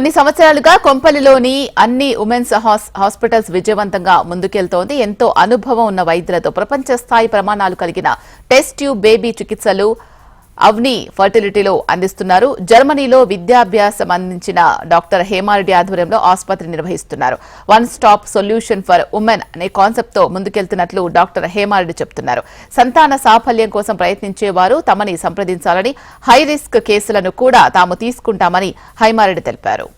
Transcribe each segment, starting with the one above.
కొన్ని సంవత్సరాలుగా కొంపల్లిలోని అన్ని ఉమెన్స్ హాస్పిటల్స్ విజయవంతంగా ముందుకెళ్తోంది. ఎంతో అనుభవం ఉన్న వైద్యులతో ప్రపంచ స్థాయి ప్రమాణాలు కలిగిన టెస్ట్ ట్యూబ్ బేబీ చికిత్సలు అవని ఫర్టిలిటీలో అందిస్తున్నారు. జర్మనీలో విద్యాభ్యాసం అందించిన డాక్టర్ హేమారెడ్డి ఆధ్వర్యంలో ఆసుపత్రి నిర్వహిస్తున్నారు. One stop solution for women అనే కాన్సెప్ట్ తో ముందుకెళ్తున్నట్లు డాక్టర్ హేమారెడ్డి చెబుతున్నారు. సంతాన సాఫల్యం కోసం ప్రయత్నించేవారు తమని సంప్రదించాలని, హై రిస్క్ కేసులను కూడా తాము తీసుకుంటామని హేమారెడ్డి తెలిపారు.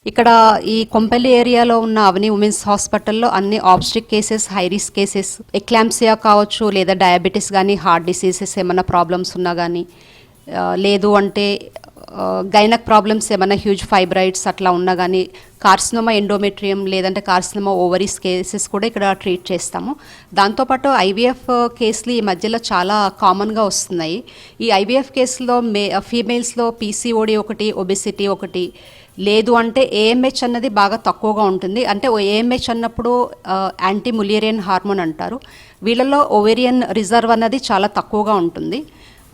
ఇక్కడ ఈ కొంపల్లి ఏరియాలో ఉన్న అవని ఉమెన్స్ హాస్పిటల్లో అన్ని obstetric cases, high risk cases, eclampsia కావచ్చు, లేదా డయాబెటీస్ కానీ, హార్ట్ డిసీజెస్ ఏమైనా ప్రాబ్లమ్స్ ఉన్నా కానీ, లేదు అంటే గైనక్ ప్రాబ్లమ్స్ ఏమైనా హ్యూజ్ ఫైబ్రాయిడ్స్ అట్లా ఉన్నా కానీ, కార్సినోమా ఎండోమెట్రియం లేదంటే కార్సినోమా ఓవరీస్ కేసెస్ కూడా ఇక్కడ ట్రీట్ చేస్తాము. దాంతోపాటు ఐవీఎఫ్ కేసులు ఈ మధ్యలో చాలా కామన్గా వస్తున్నాయి. ఈ ఐవీఎఫ్ కేసులో ఫీమేల్స్లో పీసీఓడి ఒకటి, ఒబెసిటీ ఒకటి, లేదు అంటే ఏఎంహెచ్ అన్నది బాగా తక్కువగా ఉంటుంది. అంటే ఏఎంహెచ్ అన్నప్పుడు యాంటీ ములేరియన్ హార్మోన్ అంటారు. వీళ్ళలో ఓవేరియన్ రిజర్వ్ అన్నది చాలా తక్కువగా ఉంటుంది.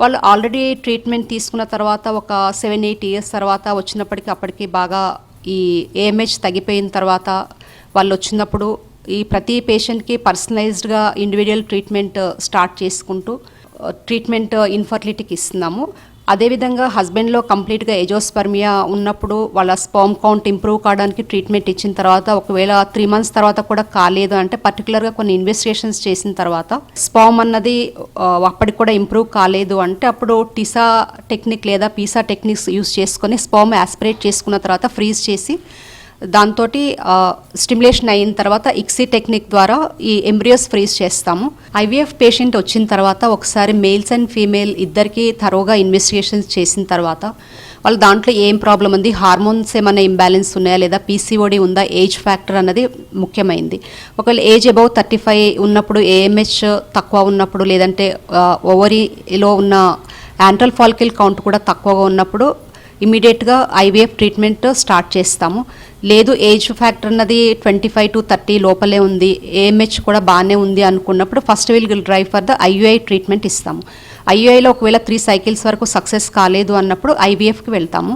వాళ్ళు ఆల్రెడీ ట్రీట్మెంట్ తీసుకున్న తర్వాత ఒక 7-8 ఇయర్స్ తర్వాత వచ్చినప్పటికీ అప్పటికి బాగా ఈ ఏఎంహెచ్ తగ్గిపోయిన తర్వాత వాళ్ళు వచ్చినప్పుడు ఈ ప్రతి పేషెంట్కి పర్సనలైజ్డ్గా ఇండివిజువల్ ట్రీట్మెంట్ స్టార్ట్ చేసుకుంటూ ట్రీట్మెంట్ ఇన్ఫర్టిలిటీకి ఇస్తున్నాము. అదేవిధంగా హస్బెండ్లో కంప్లీట్గా ఎజోస్పర్మియా ఉన్నప్పుడు వాళ్ళ స్పర్మ్ కౌంట్ ఇంప్రూవ్ కావడానికి ట్రీట్మెంట్ ఇచ్చిన తర్వాత ఒకవేళ 3 months తర్వాత కూడా కాలేదు అంటే పర్టికులర్గా కొన్ని ఇన్వెస్టిగేషన్స్ చేసిన తర్వాత స్పర్మ్ అన్నది అప్పటికి కూడా ఇంప్రూవ్ కాలేదు అంటే అప్పుడు టిసా టెక్నిక్ లేదా పీసా టెక్నిక్స్ యూస్ చేసుకొని స్పర్మ్ యాస్పిరేట్ చేసుకున్న తర్వాత ఫ్రీజ్ చేసి దాంతో స్టిమ్యులేషన్ అయిన తర్వాత ఇక్సీ టెక్నిక్ ద్వారా ఈ ఎంబ్రియోస్ ఫ్రీజ్ చేస్తాము. ఐవీఎఫ్ పేషెంట్ వచ్చిన తర్వాత ఒకసారి మేల్స్ అండ్ ఫీమేల్ ఇద్దరికి థరోగా ఇన్వెస్టిగేషన్స్ చేసిన తర్వాత వాళ్ళు దాంట్లో ఏం ప్రాబ్లం ఉంది, హార్మోన్స్ ఏమైనా ఇంబ్యాలెన్స్ ఉన్నాయా లేదా పీసీఓడి ఉందా, ఏజ్ ఫ్యాక్టర్ అన్నది ముఖ్యమైనది. ఒకవేళ ఏజ్ అబౌవ్ 35 ఉన్నప్పుడు, ఏఎంహెచ్ తక్కువ ఉన్నప్పుడు, లేదంటే ఓవరీలో ఉన్న యాంట్రల్ ఫాలికల్ కౌంట్ కూడా తక్కువగా ఉన్నప్పుడు ఇమీడియట్గా ఐవీఎఫ్ ట్రీట్మెంట్ స్టార్ట్ చేస్తాము. లేదు ఏజ్ ఫ్యాక్టర్ అన్నది 25 to 30 లోపలే ఉంది, ఏఎంహెచ్ కూడా బాగానే ఉంది అనుకున్నప్పుడు first will drive for the IUI treatment ఇస్తాము. ఐయుఐలో ఒకవేళ 3 cycles వరకు సక్సెస్ కాలేదు అన్నప్పుడు ఐవీఎఫ్కి వెళ్తాము.